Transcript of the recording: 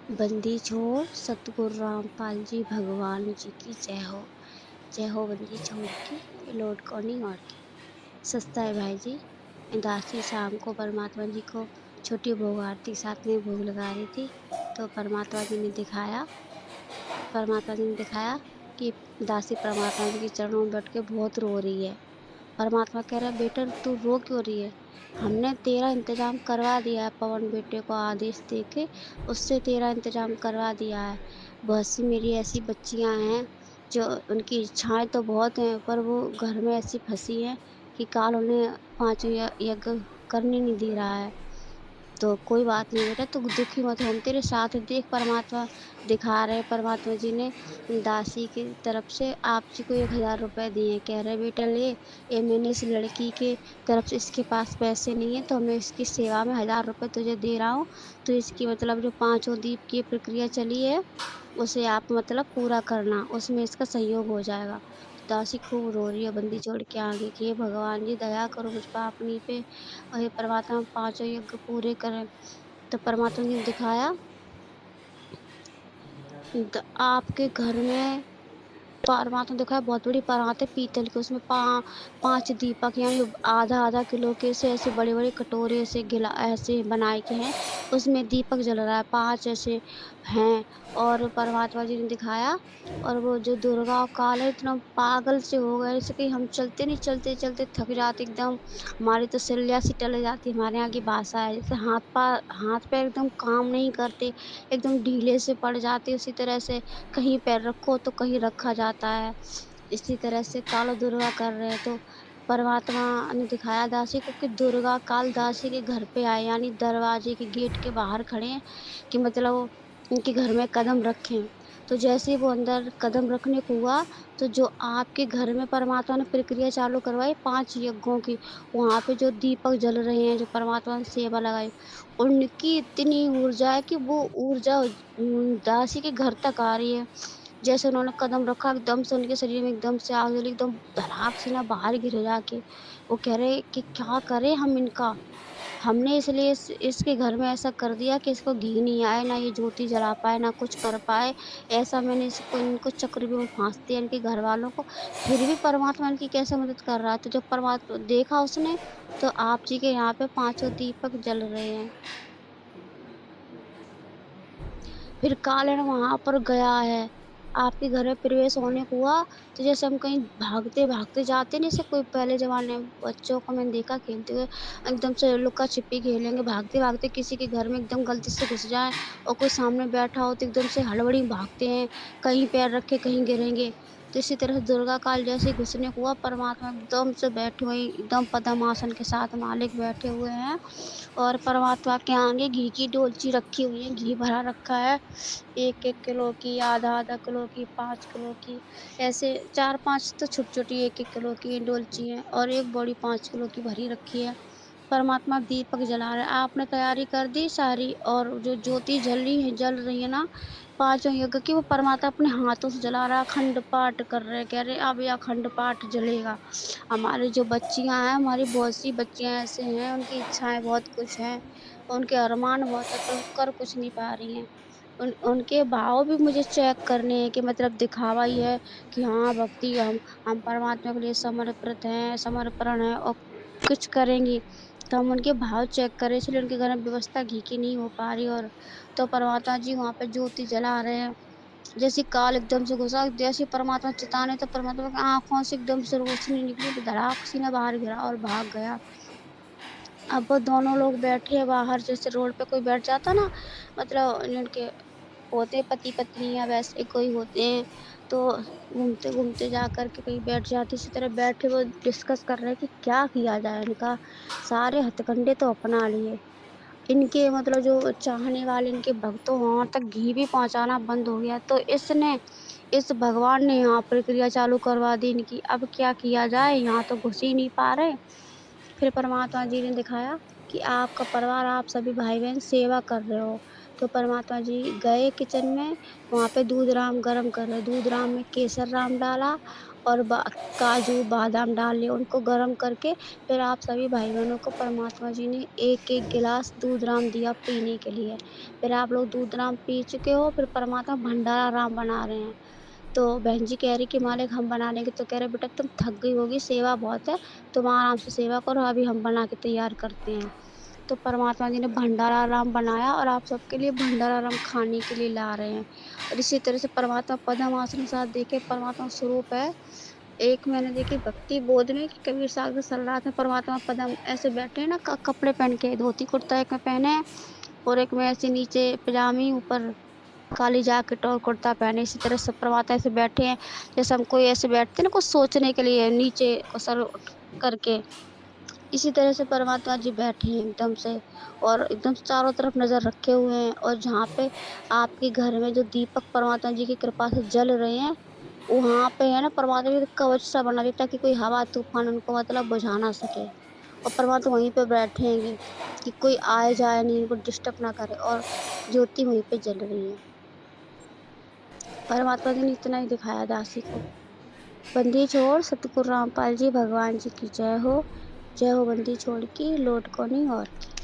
बंदी छोड़ सतगुरु रामपाल जी भगवान जी की जय हो बंदी छोड़ की लौट कौनी और की। सस्ता है भाई जी। दासी शाम को परमात्मा जी को छोटी भोग आरती साथ में भोग लगा रही थी, तो परमात्मा जी ने दिखाया कि दासी परमात्मा जी के चरणों में बैठ के बहुत रो रही है। परमात्मा कह रहा है, बेटा तू रो क्यों रही है? हमने तेरा इंतजाम करवा दिया है, पवन बेटे को आदेश दे के उससे तेरा इंतजाम करवा दिया है। बहुत सी मेरी ऐसी बच्चियां हैं जो उनकी इच्छाएं तो बहुत हैं, पर वो घर में ऐसी फंसी हैं कि काल उन्हें पांचों यज्ञ करने नहीं दे रहा है। तो कोई बात नहीं बेटा, तू दुखी मत हो, हम तेरे साथ हैं। देख परमात्मा दिखा रहे, परमात्मा जी ने दासी की तरफ से आप जी को 1000 रुपए दिए हैं। कह रहे बेटा ले, ये मैंने इस लड़की के तरफ से, इसके पास पैसे नहीं है तो मैं इसकी सेवा में 1000 रुपए तुझे दे रहा हूँ। तो इसकी मतलब जो पांचों दीप की प्रक्रिया चली है उसे आप मतलब पूरा करना, उसमें इसका सहयोग हो जाएगा। तो दासी खूब रो रही है बंदी जोड़ के आगे कि हे भगवान जी दया करो मुझ पापनी पे, और हे परमात्मा पांचों यज्ञ पूरे करें। तो परमात्मा जी ने दिखाया, आपके घर में परमात्मा ने दिखाया बहुत बड़ी परात है पीतल की, उसमें 5 दीपक यानी आधा आधा किलो के से ऐसे बड़े बड़े कटोरे से गिला ऐसे बनाए के हैं, उसमें दीपक जल रहा है, 5 ऐसे हैं। और परमात्मा जी ने दिखाया, और वो जो दुर्गा और काल है इतना पागल से हो गए जैसे कि हम चलते नहीं, चलते चलते थक जाते एकदम। हमारी तो सिल्लियाँ सी टल जाती, हमारे यहाँ की भाषा है, जैसे हाथ पैर एकदम काम नहीं करते, एकदम ढीले से पड़ जाते। उसी तरह से कहीं पैर रखो तो कहीं रखा जाता है। इसी तरह से काल और दुर्गा कर रहे हैं। तो परमात्मा ने दिखाया दासी को कि दुर्गा काल दासी के घर पे आए, यानी दरवाजे के गेट के बाहर खड़े हैं कि मतलब वो उनके घर में कदम रखें। तो जैसे ही वो अंदर कदम रखने को हुआ, तो जो आपके घर में परमात्मा ने प्रक्रिया चालू करवाई 5 यज्ञों की, वहाँ पे जो दीपक जल रहे हैं, जो परमात्मा ने सेवा लगाई, उनकी इतनी ऊर्जा है कि वो ऊर्जा दासी के घर तक आ रही है। जैसे उन्होंने कदम रखा, एकदम से उनके शरीर में एकदम से आग जली, एकदम धड़ाक से ना बाहर गिर जाके। वो कह रहे कि क्या करें हम इनका? हमने इसलिए इसके घर में ऐसा कर दिया कि इसको घी नहीं आए, ना ये ज्योति जला पाए, ना कुछ कर पाए। ऐसा मैंने इसको इनको चक्रव्यूह में फांस दिया इनके घर वालों को। फिर भी परमात्मा इनकी कैसे मदद कर रहा है? तो जब परमात्मा देखा उसने, तो आप जी के यहाँ पे पांचों दीपक जल रहे हैं। फिर कालन वहाँ पर गया है। आपके घर में प्रवेश होने को हुआ, तो जैसे हम कहीं भागते-भागते जाते नहीं, जैसे कोई पहले ज़माने में बच्चों को मैंने देखा खेलते हुए, एकदम से लुका-छिपी खेलेंगे, भागते-भागते किसी के घर में एकदम गलती से घुस जाएँ और कोई सामने बैठा हो तो एकदम से हड़बड़ी में भागते हैं, कहीं पैर रख के कहीं गिरेंगे। तो इसी तरह से दुर्गा काल जैसे ही घुसने को हुआ, परमात्मा एकदम से बैठे हुए, एकदम पद्मासन के साथ मालिक बैठे हुए हैं, और परमात्मा के आगे घी की डोलची रखी हुई है, घी भरा रखा है। 1-1 किलो की, आधा-आधा किलो की, 5 किलो की, ऐसे 4-5 तो छोटी-छोटी 1-1 किलो की डोलची हैं, और एक बड़ी 5 किलो की भरी रखी है। परमात्मा दीपक जला रहे हैं। आपने तैयारी कर दी सारी, और जो ज्योति जल रही है ना, पाँचों यज्ञ की, वो परमात्मा अपने हाथों से जला रहा है, अखंड पाठ कर रहे हैं। कह रहे अब ये अखंड पाठ जलेगा। हमारी जो बच्चियाँ हैं, हमारी बहुत सी बच्चियाँ ऐसे हैं, उनकी इच्छाएँ बहुत कुछ हैं, उनके अरमान बहुत है, पर वो कर कुछ नहीं पा रही हैं। उनके भाव भी मुझे चेक करने हैं कि मतलब दिखावा ही है कि हाँ, भक्ति हम परमात्मा के लिए समर्पित हैं, समर्पण है और कुछ करेंगी। तो हम उनके भाव चेक करें, इसलिए उनके घर में व्यवस्था घी की नहीं हो पा रही, और तो परमात्मा जी वहाँ पे ज्योति जला रहे हैं। जैसे काल एकदम से घुसा, जैसे ही परमात्मा चिताने, तो परमात्मा की आँखों से एकदम से रोशनी निकली, तो धड़ाक से ना बाहर गिरा और भाग गया। अब वो दोनों लोग बैठे हैं बाहर, जैसे रोड पे कोई बैठ जाता ना, मतलब जिनके होते हैं पति-पत्नी या वैसे कोई होते हैं, तो घूमते-घूमते जा कर के कहीं बैठ जाते, इसी तरह बैठे वो डिस्कस कर रहे हैं कि क्या किया जाए इनका। सारे हथकंडे तो अपना लिए। इनके मतलब जो चाहने वाले इनके भक्तों वहाँ तक घी भी पहुँचाना बंद हो गया। तो इस भगवान ने यहाँ प्रक्रिया चालू करवा दी इनकी। अब क्या किया जाए? यहाँ तो घुस ही नहीं पा रहे। फिर परमात्मा जी ने दिखाया कि आपका परिवार, आप सभी भाई-बहन सेवा कर रहे हो। तो परमात्मा जी गए किचन में, वहाँ पे दूध राम गरम कर रहे, दूध राम में केसर राम डाला, और काजू बादाम डाल लिए, उनको गर्म करके फिर आप सभी भाई बहनों को परमात्मा जी ने एक एक गिलास दूध राम दिया पीने के लिए। फिर आप लोग दूध राम पी चुके हो, फिर परमात्मा भंडारा राम बना रहे हैं। तो बहन जी कह रही कि मालिक हम बना लेंगे, तो कह रहे बेटा तुम थक गई होगी, सेवा बहुत है, तुम आराम से सेवा करो, अभी हम बना के तैयार करते हैं। तो परमात्मा जी ने भंडारा राम बनाया और आप सबके लिए भंडारा राम खाने के लिए ला रहे हैं। और इसी तरह से परमात्मा पद्म आसन के साथ देखिए परमात्मा स्वरूप है। एक मैंने देखी भक्ति बोध में कि कबीर साहब के सलरात में परमात्मा पद्म ऐसे बैठे हैं ना, कपड़े पहन के, धोती कुर्ता एक में पहने हैं और एक में ऐसे नीचे पजामी, ऊपर काली जैकेट और कुर्ता पहने। इसी तरह से परमात्मा ऐसे बैठे हैं, जैसे हम कोई ऐसे बैठते हैं ना कुछ सोचने के लिए, नीचे को सर करके, इसी तरह से परमात्मा जी बैठे हैं एकदम से, और एकदम से चारों तरफ नज़र रखे हुए हैं। और जहाँ पे आपके घर में जो दीपक परमात्मा जी की कृपा से जल रहे हैं, वहाँ पे है ना परमात्मा जी कवच सा बना दिया ताकि कोई हवा तूफान उनको मतलब बुझा ना सके। और परमात्मा वहीं पे बैठे हैं कि कोई आए जाए नहीं, इनको डिस्टर्ब ना करे, और ज्योति वहीं पे जल रही है। परमात्मा जी ने इतना ही दिखाया दासी को। बंदी छोड़ सतगुरु रामपाल जी भगवान जी की जय हो। जय हो बंदी छोड़ की, लौट को नहीं और की।